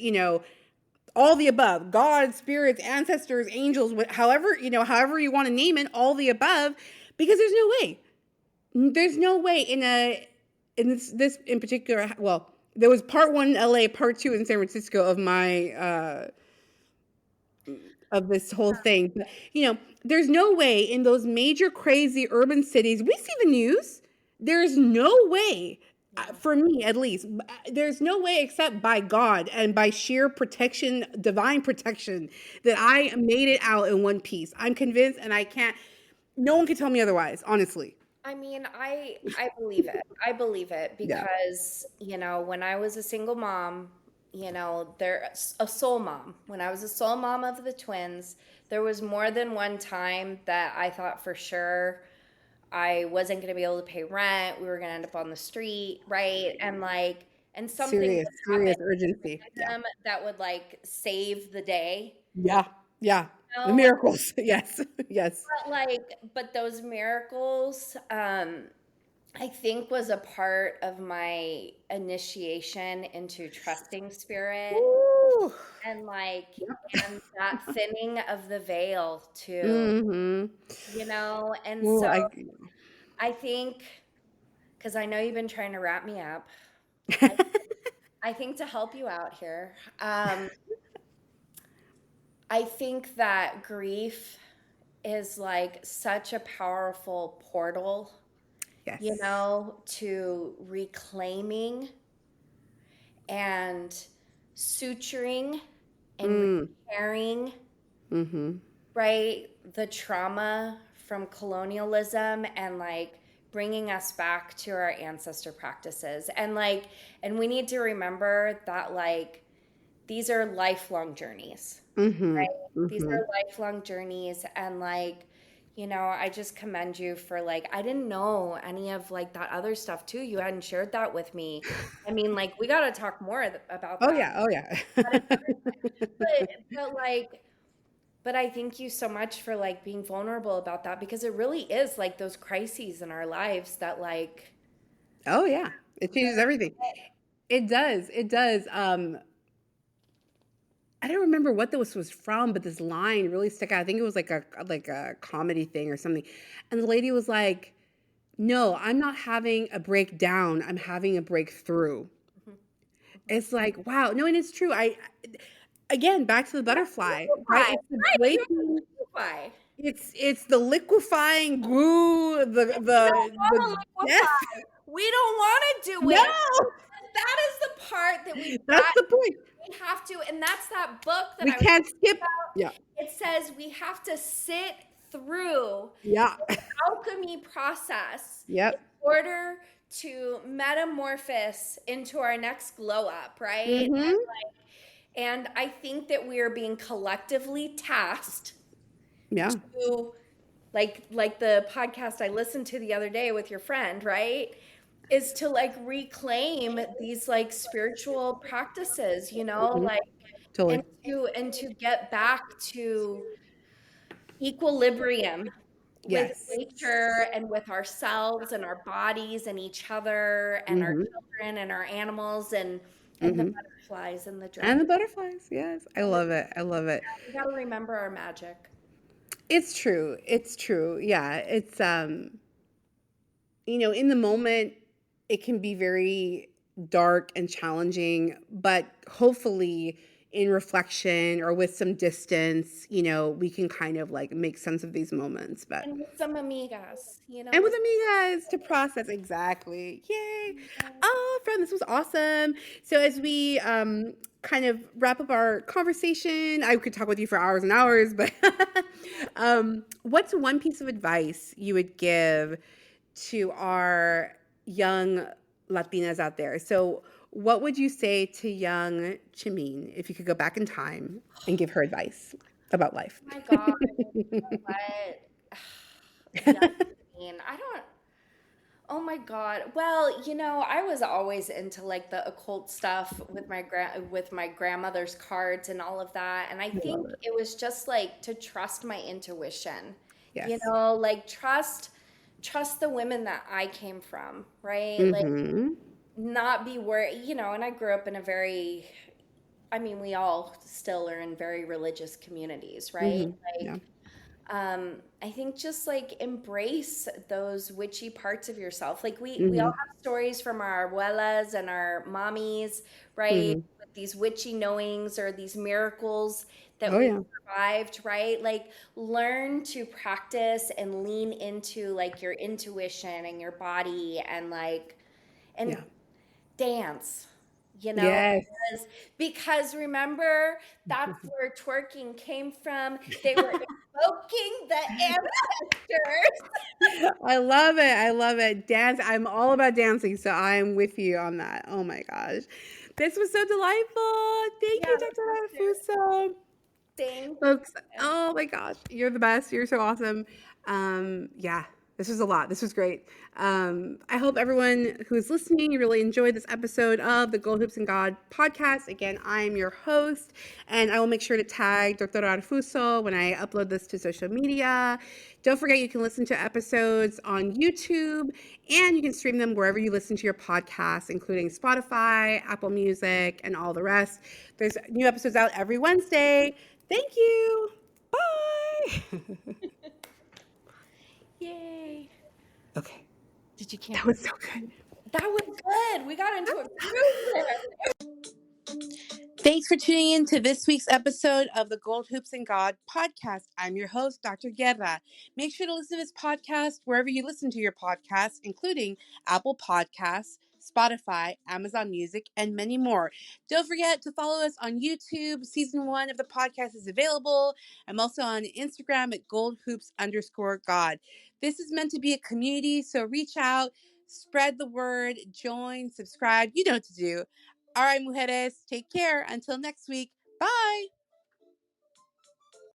all the above: God, spirits, ancestors, angels, however you want to name it, all the above, because there's no way in this in particular. Well, there was part 1 in LA, part 2 in San Francisco of my of this whole thing. But, there's no way in those major crazy urban cities, we see the news. There's no way, Yeah. for me at least, there's no way except by God and by sheer protection, divine protection, that I made it out in one piece. I'm convinced, and I can't, no one can tell me otherwise, honestly. I mean, I believe it. I believe it Yeah. because, when I was a single mom, there a sole mom. When I was a sole mom of the twins, there was more than one time that I thought for sure I wasn't going to be able to pay rent. We were going to end up on the street, right? And something Serious, would happen serious urgency. to Yeah. them that would like save the day. Yeah. Yeah. The You know? miracles. Yes. Yes. But those miracles, I think was a part of my initiation into trusting spirit Ooh. and Yep. and that thinning of the veil too, Mhm. and Ooh, so I I think because I know you've been trying to wrap me up, I, I think to help you out here, I think that grief is like such a powerful portal, Yes. to reclaiming and suturing and Mm. repairing, Mhm. right? The trauma from colonialism and bringing us back to our ancestor practices. And we need to remember that these are lifelong journeys, Mhm. right? These Mhm. are lifelong journeys. And I just commend you for I didn't know any of that other stuff too. You hadn't shared that with me. I mean, we got to talk more about Oh, that yeah. Oh, yeah. at another time. But I thank you so much for being vulnerable about that because it really is those crises in our lives that Oh, yeah. It changes everything. It does. It does. I don't remember what this was from, but this line really stuck out. I think it was like a comedy thing or something. And the lady was like, "No, I'm not having a breakdown. I'm having a breakthrough." Mhm, mhm. It's like, wow. No, and it's true. Again, back to the You have to butterfly, right? liquefy, It's the right? You have to breaking, liquefy. it's the liquefying glue, We don't want the to death. liquefy. We don't want to do No, it. That is the part that we've that's got. the point. We have to, and that's that book that We I was can't talking skip. Yeah, about. It says we have to sit through yeah, alchemy process in yep. order to metamorphose into our next glow up, right? Mm-hmm. And I think that we are being collectively tasked Yeah. to like the podcast I listened to the other day with your friend, right? Is to reclaim these spiritual practices, Mhm. Totally. and to get back to equilibrium with Yes. nature and with ourselves and our bodies and each other and our Mhm. children and our animals and the Mhm. butterflies and the And dragons. the butterflies. Yes. I And we love it. I love it. got to remember our magic. It's true. It's true. Yeah. It's in the moment it can be very dark and challenging, but hopefully in reflection or with some distance, we can kind of make sense of these moments. But And with some amigas, and with with amigas to process exactly. Yay. Oh, friend, this was awesome. So as we kind of wrap up our conversation, I could talk with you for hours and hours, but what's one piece of advice you would give to our young Latinas out there? So what would you say to young Chimene if you could go back in time and give her advice about life? my God, what? Yeah, I mean, I don't. Oh my God. Well, I was always into the occult stuff with my grandmother's cards and all of that. And I I love think it. it was just to trust my intuition. Yes. Trust the women that I came from, right? Mm-hmm. Not be worried, and I grew up in a very, I mean, we all still are in very religious communities, right? Mm-hmm. Yeah. I think just embrace those witchy parts of yourself. We all Mm-hmm. have stories from our abuelas and our mommies, right? Mm-hmm. With these witchy knowings or these miracles that Oh we've yeah. survived, right? Like learn to practice and lean into like your intuition and your body and like and Yeah. dance, you know, Yes. because remember that's where twerking came from. They were invoking the ancestors. I love it. I love it. Dance. I'm all about dancing, so I'm with you on that. Oh my gosh. This was so delightful. Thank Yeah, you, this Dr. was good. Arfuso. Thank Folks, you. oh my gosh, you're the best. You're so awesome. Yeah, this was a lot. This was great. I hope everyone who's listening, you really enjoyed this episode of the Gold Hoops and God podcast. Again, I am your host, and I will make sure to tag Dr. Arfuso when I upload this to social media. Don't forget, you can listen to episodes on YouTube, and you can stream them wherever you listen to your podcasts, including Spotify, Apple Music, and all the rest. There's new episodes out every Wednesday. Thank you. Bye. Yay. Okay, Did you that camp? was so good. That was good. We got into a groove there. Thanks for tuning in to this week's episode of the Gold Hoops and God podcast. I'm your host, Dr. Guerra. Make sure to listen to this podcast wherever you listen to your podcasts, including Apple Podcasts, Spotify, Amazon Music, and many more. Don't forget to follow us on YouTube. Season 1 of the podcast is available. I'm also on Instagram at goldhoops_God. This is meant to be a community, so reach out, spread the word, join, subscribe. You know what to do. All right, mujeres, take care. Until next week. Bye.